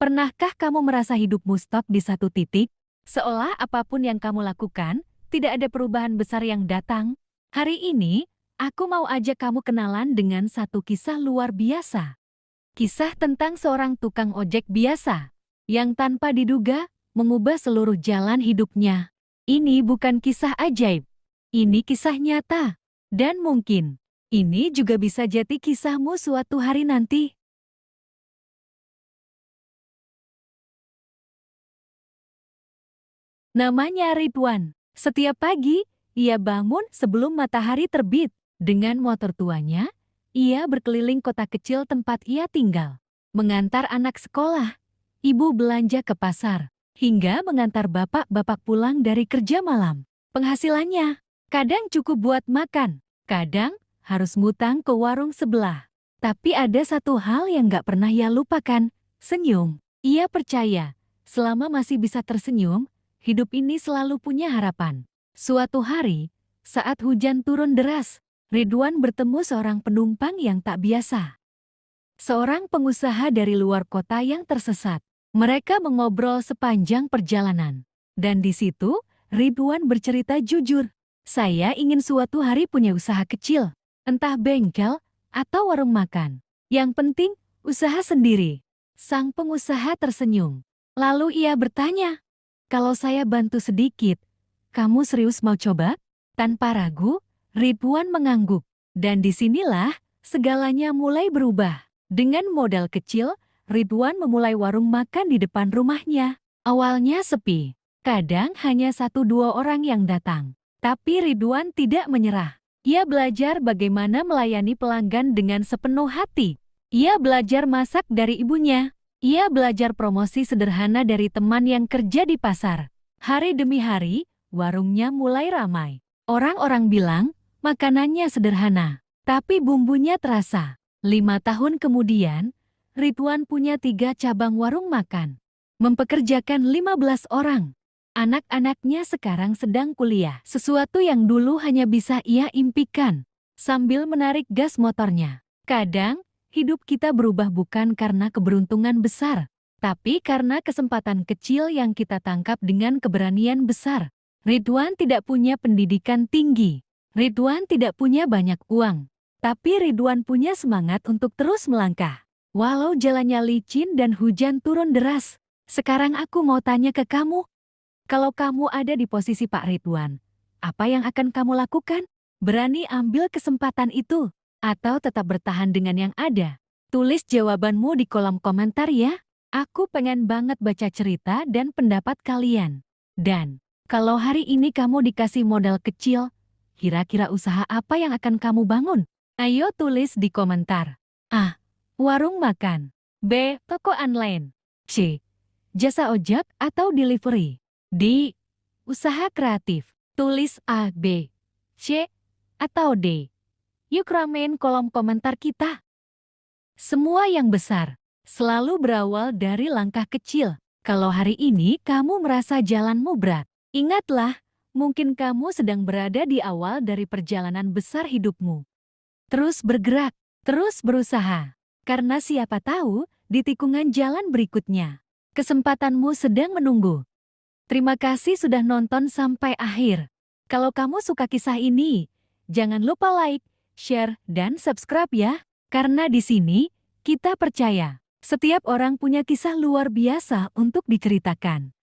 Pernahkah kamu merasa hidupmu stuck di satu titik? Seolah apapun yang kamu lakukan, tidak ada perubahan besar yang datang. Hari ini, aku mau ajak kamu kenalan dengan satu kisah luar biasa. Kisah tentang seorang tukang ojek biasa, yang tanpa diduga, mengubah seluruh jalan hidupnya. Ini bukan kisah ajaib. Ini kisah nyata. Dan mungkin, ini juga bisa jadi kisahmu suatu hari nanti. Namanya Ridwan. Setiap pagi, ia bangun sebelum matahari terbit. Dengan motor tuanya, ia berkeliling kota kecil tempat ia tinggal. Mengantar anak sekolah, ibu belanja ke pasar, hingga mengantar bapak-bapak pulang dari kerja malam. Penghasilannya kadang cukup buat makan, kadang harus ngutang ke warung sebelah. Tapi ada satu hal yang gak pernah ia lupakan, senyum. Ia percaya, selama masih bisa tersenyum, hidup ini selalu punya harapan. Suatu hari, saat hujan turun deras, Ridwan bertemu seorang penumpang yang tak biasa. Seorang pengusaha dari luar kota yang tersesat. Mereka mengobrol sepanjang perjalanan. Dan di situ, Ridwan bercerita jujur. Saya ingin suatu hari punya usaha kecil, entah bengkel atau warung makan. Yang penting, usaha sendiri. Sang pengusaha tersenyum. Lalu ia bertanya, "Kalau saya bantu sedikit, kamu serius mau coba?" Tanpa ragu, Ridwan mengangguk. Dan disinilah segalanya mulai berubah. Dengan modal kecil, Ridwan memulai warung makan di depan rumahnya. Awalnya sepi, kadang hanya 1-2 orang yang datang. Tapi Ridwan tidak menyerah. Ia belajar bagaimana melayani pelanggan dengan sepenuh hati. Ia belajar masak dari ibunya. Ia belajar promosi sederhana dari teman yang kerja di pasar. Hari demi hari, warungnya mulai ramai. Orang-orang bilang, makanannya sederhana, tapi bumbunya terasa. 5 tahun kemudian, Ridwan punya 3 cabang warung makan. Mempekerjakan 15 orang. Anak-anaknya sekarang sedang kuliah. Sesuatu yang dulu hanya bisa ia impikan. Sambil menarik gas motornya. Kadang, hidup kita berubah bukan karena keberuntungan besar, tapi karena kesempatan kecil yang kita tangkap dengan keberanian besar. Ridwan tidak punya pendidikan tinggi. Ridwan tidak punya banyak uang. Tapi Ridwan punya semangat untuk terus melangkah. Walau jalannya licin dan hujan turun deras. Sekarang aku mau tanya ke kamu. Kalau kamu ada di posisi Pak Ridwan, apa yang akan kamu lakukan? Berani ambil kesempatan itu? Atau tetap bertahan dengan yang ada? Tulis jawabanmu di kolom komentar ya. Aku pengen banget baca cerita dan pendapat kalian. Dan, kalau hari ini kamu dikasih modal kecil, kira-kira usaha apa yang akan kamu bangun? Ayo tulis di komentar. A. Warung makan. B. Toko online. C. Jasa ojek atau delivery. D. Usaha kreatif. Tulis A, B, C, atau D. Yuk ramein kolom komentar kita. Semua yang besar selalu berawal dari langkah kecil. Kalau hari ini kamu merasa jalanmu berat, ingatlah, mungkin kamu sedang berada di awal dari perjalanan besar hidupmu. Terus bergerak, terus berusaha. Karena siapa tahu, di tikungan jalan berikutnya, kesempatanmu sedang menunggu. Terima kasih sudah nonton sampai akhir. Kalau kamu suka kisah ini, jangan lupa like, share, dan subscribe ya. Karena di sini, kita percaya, setiap orang punya kisah luar biasa untuk diceritakan.